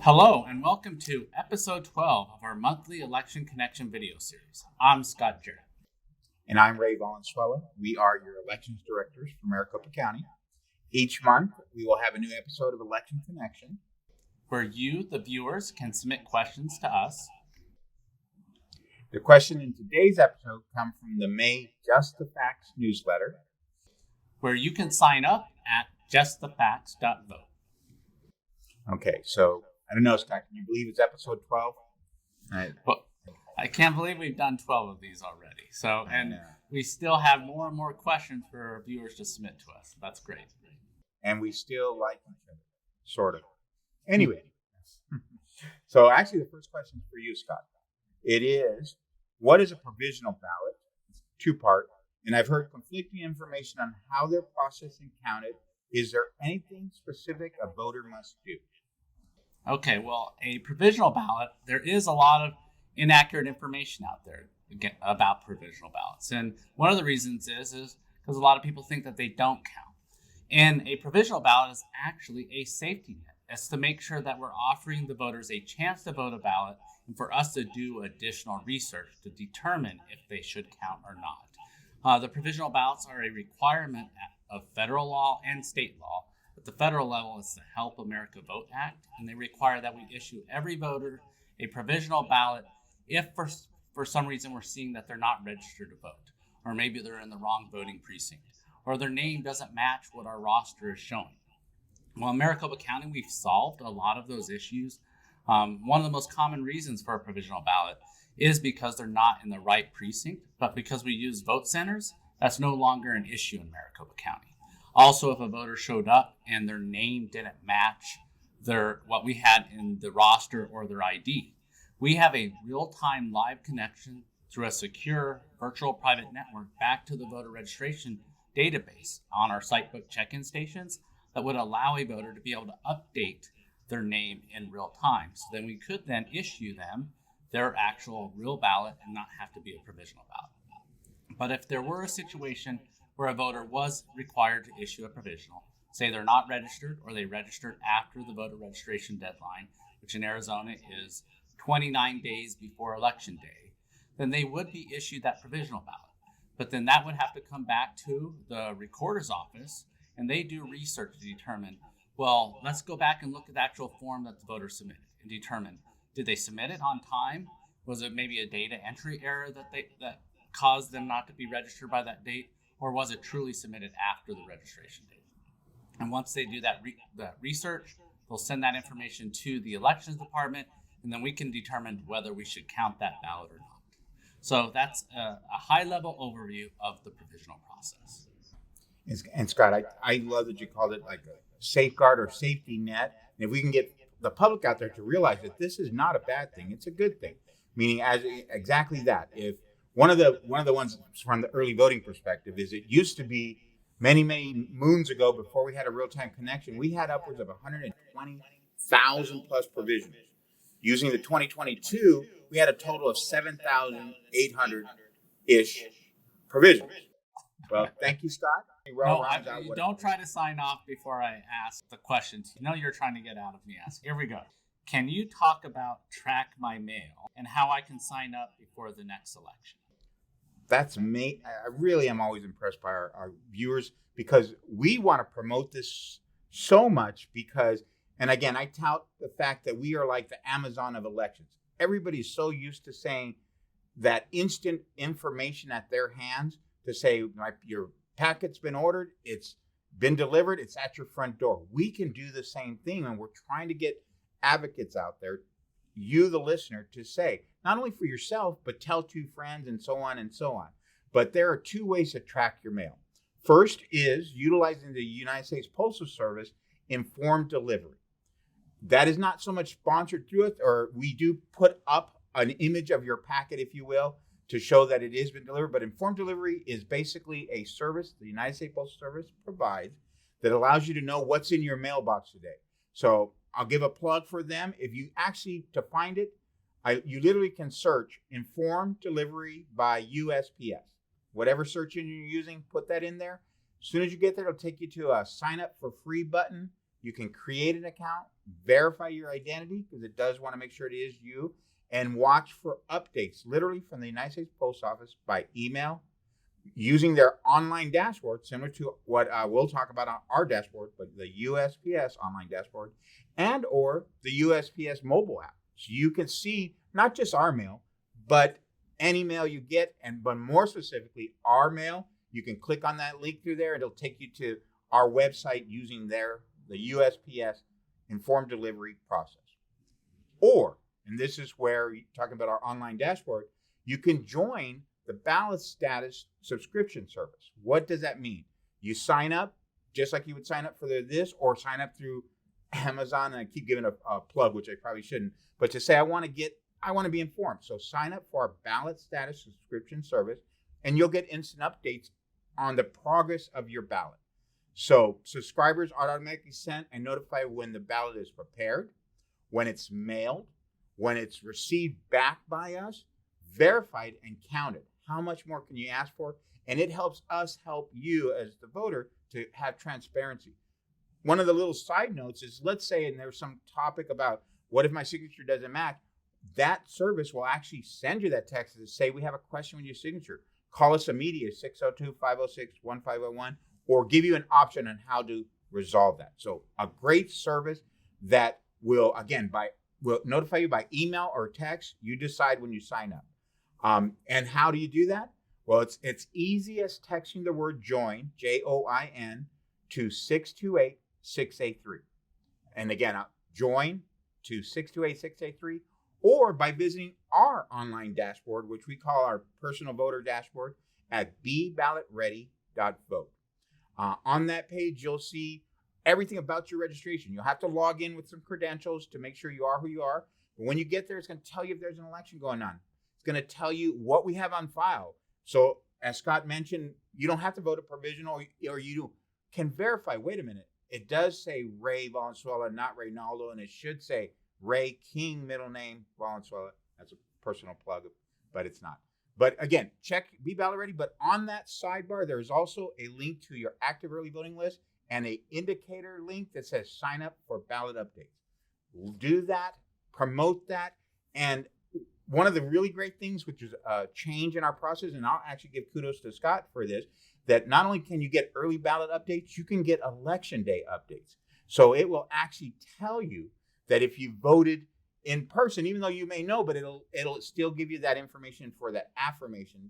Hello, and welcome to episode 12 of our monthly Election Connection video series. I'm Scott Jarrett. And I'm Ray Valenzuela. We are your elections directors for Maricopa County. Each month, we will have a new episode of Election Connection, where you, the viewers, can submit questions to us. The question in today's episode comes from the May Just the Facts newsletter, where you can sign up at justthefacts.vote. Okay, so I don't know, Scott, can you believe it's episode 12? Well, I can't believe we've done 12 of these already. And we still have more and more questions for our viewers to submit to us. That's great. And we still like each other, sort of. Anyway, so actually the first question is for you, Scott. It is, what is a provisional ballot? It's two-part, and I've heard conflicting information on how they're processed and counted. Is there anything specific a voter must do? Okay, well, a provisional ballot, there is a lot of inaccurate information out there about provisional ballots. And one of the reasons is because a lot of people think that they don't count. And a provisional ballot is actually a safety net. It's to make sure that we're offering the voters a chance to vote a ballot and for us to do additional research to determine if they should count or not. The provisional ballots are a requirement of federal law and state law. At the federal level, it's the Help America Vote Act, and they require that we issue every voter a provisional ballot if for some reason we're seeing that they're not registered to vote, or maybe they're in the wrong voting precinct, or their name doesn't match what our roster is showing. Well, in Maricopa County, we've solved a lot of those issues. One of the most common reasons for a provisional ballot is because they're not in the right precinct, but because we use vote centers, that's no longer an issue in Maricopa County. Also, if a voter showed up and their name didn't match what we had in the roster or their ID, we have a real-time live connection through a secure virtual private network back to the voter registration database on our Sitebook check-in stations that would allow a voter to be able to update their name in real time. So then we could then issue them their actual real ballot and not have to be a provisional ballot. But if there were a situation where a voter was required to issue a provisional, say they're not registered or they registered after the voter registration deadline, which in Arizona is 29 days before election day, then they would be issued that provisional ballot. But then that would have to come back to the recorder's office, and they do research to determine, well, let's go back and look at the actual form that the voter submitted and determine, did they submit it on time? Was it maybe a data entry error that caused them not to be registered by that date? Or was it truly submitted after the registration date? And once they do that research, they'll send that information to the elections department, and then we can determine whether we should count that ballot or not. So that's a high-level overview of the provisional process. And Scott, I love that you called it like a safeguard or safety net. And if we can get the public out there to realize that this is not a bad thing, it's a good thing. Meaning exactly that. If one of the ones from the early voting perspective is it used to be many moons ago, before we had a real-time connection, we had upwards of 120,000 plus provisions. Using the 2022, we had a total of 7,800-ish provisions. Well, thank you, Scott. Don't try to sign off before I ask the questions. You're trying to get out of me asking. Here we go. Can you talk about Track My Mail and how I can sign up before the next election? That's me. I really am always impressed by our viewers, because we want to promote this so much because, and again, I tout the fact that we are like the Amazon of elections. Everybody's so used to saying that instant information at their hands to say, your packet's been ordered, it's been delivered, it's at your front door. We can do the same thing, and we're trying to get advocates out there, you the listener, to say, not only for yourself, but tell two friends and so on and so on. But there are two ways to track your mail. First is utilizing the United States Postal Service informed delivery. That is not so much sponsored through it, or we do put up an image of your packet, if you will, to show that it has been delivered. But informed delivery is basically a service the United States Postal Service provides that allows you to know what's in your mailbox today. So I'll give a plug for them. If you actually, to find it, you literally can search informed delivery by USPS. Whatever search engine you're using, put that in there. As soon as you get there, it'll take you to a sign up for free button. You can create an account, verify your identity because it does want to make sure it is you, and watch for updates literally from the United States Post Office by email using their online dashboard, similar to what we'll talk about on our dashboard, but the USPS online dashboard and or the USPS mobile app. So you can see not just our mail, but any mail you get, and but more specifically, our mail. You can click on that link through there. It'll take you to our website using the USPS informed delivery process. Or, and this is where you're talking about our online dashboard, you can join the ballot status subscription service. What does that mean? You sign up just like you would sign up for this, or sign up through Amazon. And I keep giving a plug, which I probably shouldn't, but to say I want to be informed. So sign up for our ballot status subscription service, and you'll get instant updates on the progress of your ballot. So subscribers are automatically sent and notified when the ballot is prepared, when it's mailed, when it's received back by us, verified and counted. How much more can you ask for? And it helps us help you as the voter to have transparency. One of the little side notes is, let's say, and there's some topic about what if my signature doesn't match? That service will actually send you that text to say, we have a question with your signature. Call us immediately, 602-506-1501, or give you an option on how to resolve that. So a great service that will, again, will notify you by email or text. You decide when you sign up. And how do you do that? Well, it's easy as texting the word join, JOIN, to 628-683. And again, join to 628-683, or by visiting our online dashboard, which we call our personal voter dashboard, at beballotready.vote. On that page, you'll see everything about your registration. You'll have to log in with some credentials to make sure you are who you are. But when you get there, it's going to tell you if there's an election going on. It's going to tell you what we have on file. So as Scott mentioned, you don't have to vote a provisional, or you can verify, wait a minute, it does say Ray Valenzuela, not Reynaldo, and it should say Ray King, middle name, Valenzuela. That's a personal plug, but it's not. But again, check Be Ballot Ready. But on that sidebar, there's also a link to your active early voting list and an indicator link that says sign up for ballot updates. We'll do that, promote that. And one of the really great things, which is a change in our process, and I'll actually give kudos to Scott for this, that not only can you get early ballot updates, you can get election day updates. So it will actually tell you that if you voted in person, even though you may know, but it'll still give you that information for that affirmation,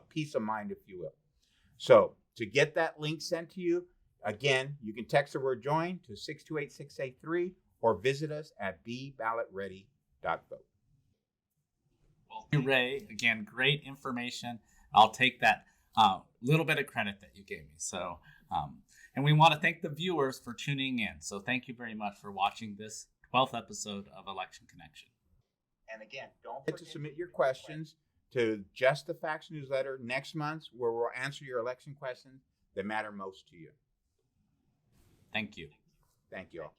peace of mind, if you will. So to get that link sent to you, again, you can text the word join to 628-683 or visit us at beballotready.vote. Well, Ray, again, great information. I'll take that little bit of credit that you gave me. So, and we want to thank the viewers for tuning in. So thank you very much for watching this 12th episode of Election Connection. And again, don't forget to submit your questions to Just the Facts newsletter next month, where we'll answer your election questions that matter most to you. Thank you. Thank you all.